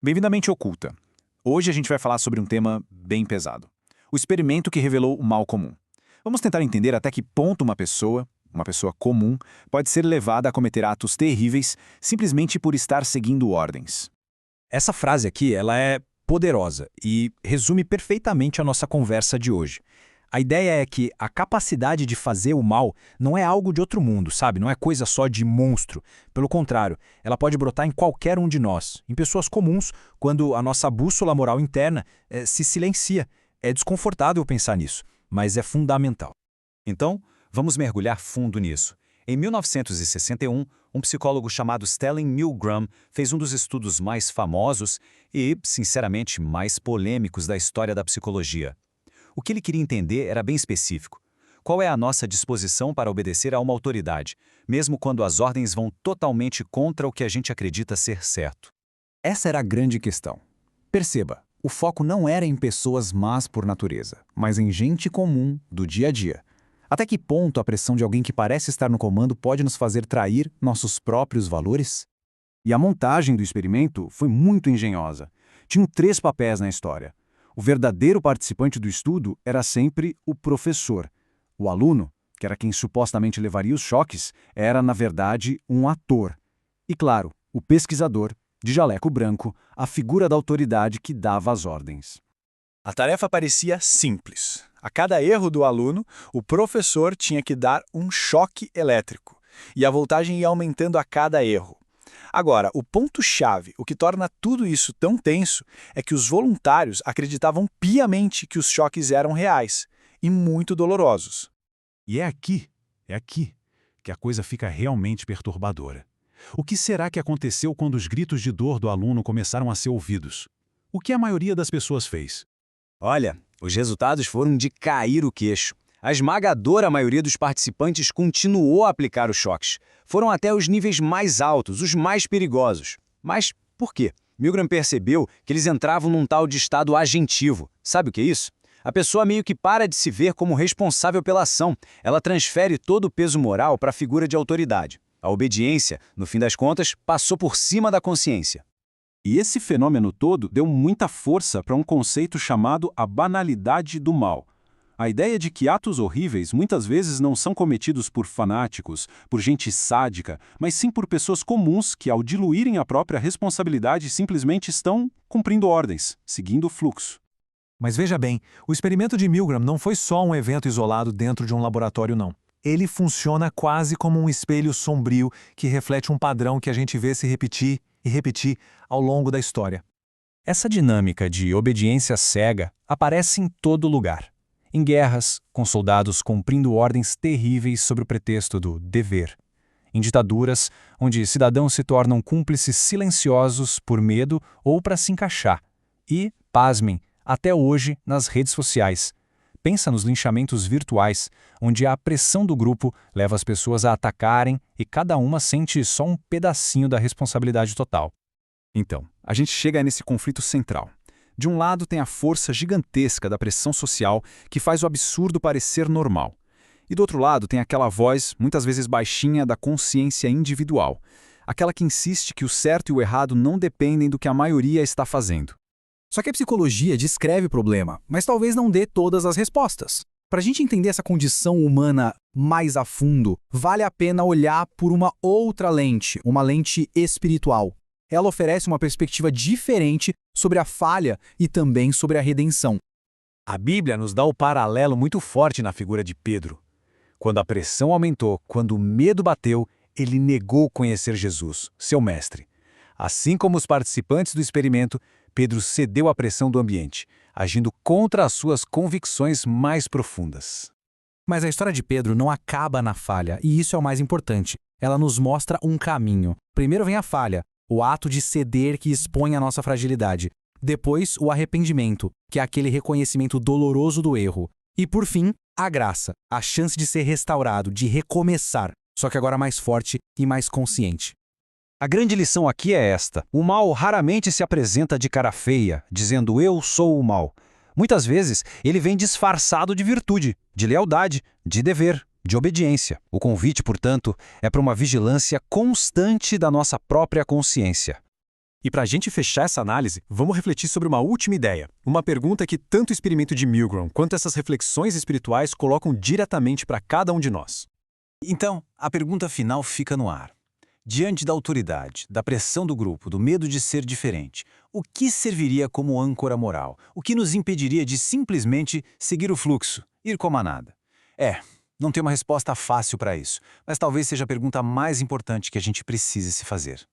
Bem-vindo à Mente Oculta. Hoje a gente vai falar sobre um tema bem pesado. O experimento que revelou o mal comum. Vamos tentar entender até que ponto uma pessoa comum, pode ser levada a cometer atos terríveis simplesmente por estar seguindo ordens. Essa frase aqui, ela é poderosa e resume perfeitamente a nossa conversa de hoje. A ideia é que a capacidade de fazer o mal não é algo de outro mundo, sabe? Não é coisa só de monstro. Pelo contrário, ela pode brotar em qualquer um de nós, em pessoas comuns, quando a nossa bússola moral interna se silencia. É desconfortável pensar nisso, mas é fundamental. Então, vamos mergulhar fundo nisso. Em 1961, um psicólogo chamado Stellan Milgram fez um dos estudos mais famosos e, sinceramente, mais polêmicos da história da psicologia. O que ele queria entender era bem específico. Qual é a nossa disposição para obedecer a uma autoridade, mesmo quando as ordens vão totalmente contra o que a gente acredita ser certo? Essa era a grande questão. Perceba, o foco não era em pessoas más por natureza, mas em gente comum, do dia a dia. Até que ponto a pressão de alguém que parece estar no comando pode nos fazer trair nossos próprios valores? E a montagem do experimento foi muito engenhosa. Tinham 3 papéis na história. O verdadeiro participante do estudo era sempre o professor. O aluno, que era quem supostamente levaria os choques, era, na verdade, um ator. E, claro, o pesquisador, de jaleco branco, a figura da autoridade que dava as ordens. A tarefa parecia simples. A cada erro do aluno, o professor tinha que dar um choque elétrico, e a voltagem ia aumentando a cada erro. Agora, o ponto-chave, o que torna tudo isso tão tenso, é que os voluntários acreditavam piamente que os choques eram reais e muito dolorosos. E é aqui que a coisa fica realmente perturbadora. O que será que aconteceu quando os gritos de dor do aluno começaram a ser ouvidos? O que a maioria das pessoas fez? Olha, os resultados foram de cair o queixo. A esmagadora maioria dos participantes continuou a aplicar os choques. Foram até os níveis mais altos, os mais perigosos. Mas por quê? Milgram percebeu que eles entravam num tal de estado agentivo. Sabe o que é isso? A pessoa meio que para de se ver como responsável pela ação. Ela transfere todo o peso moral para a figura de autoridade. A obediência, no fim das contas, passou por cima da consciência. E esse fenômeno todo deu muita força para um conceito chamado a banalidade do mal. A ideia de que atos horríveis muitas vezes não são cometidos por fanáticos, por gente sádica, mas sim por pessoas comuns que, ao diluírem a própria responsabilidade, simplesmente estão cumprindo ordens, seguindo o fluxo. Mas veja bem, o experimento de Milgram não foi só um evento isolado dentro de um laboratório, não. Ele funciona quase como um espelho sombrio que reflete um padrão que a gente vê se repetir e repetir ao longo da história. Essa dinâmica de obediência cega aparece em todo lugar. Em guerras, com soldados cumprindo ordens terríveis sob o pretexto do dever. Em ditaduras, onde cidadãos se tornam cúmplices silenciosos por medo ou para se encaixar. E, pasmem, até hoje nas redes sociais. Pensa nos linchamentos virtuais, onde a pressão do grupo leva as pessoas a atacarem e cada uma sente só um pedacinho da responsabilidade total. Então, a gente chega nesse conflito central. De um lado tem a força gigantesca da pressão social que faz o absurdo parecer normal. E do outro lado tem aquela voz, muitas vezes baixinha, da consciência individual. Aquela que insiste que o certo e o errado não dependem do que a maioria está fazendo. Só que a psicologia descreve o problema, mas talvez não dê todas as respostas. Para a gente entender essa condição humana mais a fundo, vale a pena olhar por uma outra lente, uma lente espiritual. Ela oferece uma perspectiva diferente sobre a falha e também sobre a redenção. A Bíblia nos dá o paralelo muito forte na figura de Pedro. Quando a pressão aumentou, quando o medo bateu, ele negou conhecer Jesus, seu mestre. Assim como os participantes do experimento, Pedro cedeu à pressão do ambiente, agindo contra as suas convicções mais profundas. Mas a história de Pedro não acaba na falha, e isso é o mais importante. Ela nos mostra um caminho. Primeiro vem a falha, o ato de ceder que expõe a nossa fragilidade. Depois, o arrependimento, que é aquele reconhecimento doloroso do erro. E, por fim, a graça, a chance de ser restaurado, de recomeçar, só que agora mais forte e mais consciente. A grande lição aqui é esta: o mal raramente se apresenta de cara feia, dizendo eu sou o mal. Muitas vezes, ele vem disfarçado de virtude, de lealdade, de dever, de obediência. O convite, portanto, é para uma vigilância constante da nossa própria consciência. E para a gente fechar essa análise, vamos refletir sobre uma última ideia. Uma pergunta que tanto o experimento de Milgram quanto essas reflexões espirituais colocam diretamente para cada um de nós. Então, a pergunta final fica no ar. Diante da autoridade, da pressão do grupo, do medo de ser diferente, o que serviria como âncora moral? O que nos impediria de simplesmente seguir o fluxo, ir com a manada? Não tem uma resposta fácil para isso, mas talvez seja a pergunta mais importante que a gente precise se fazer.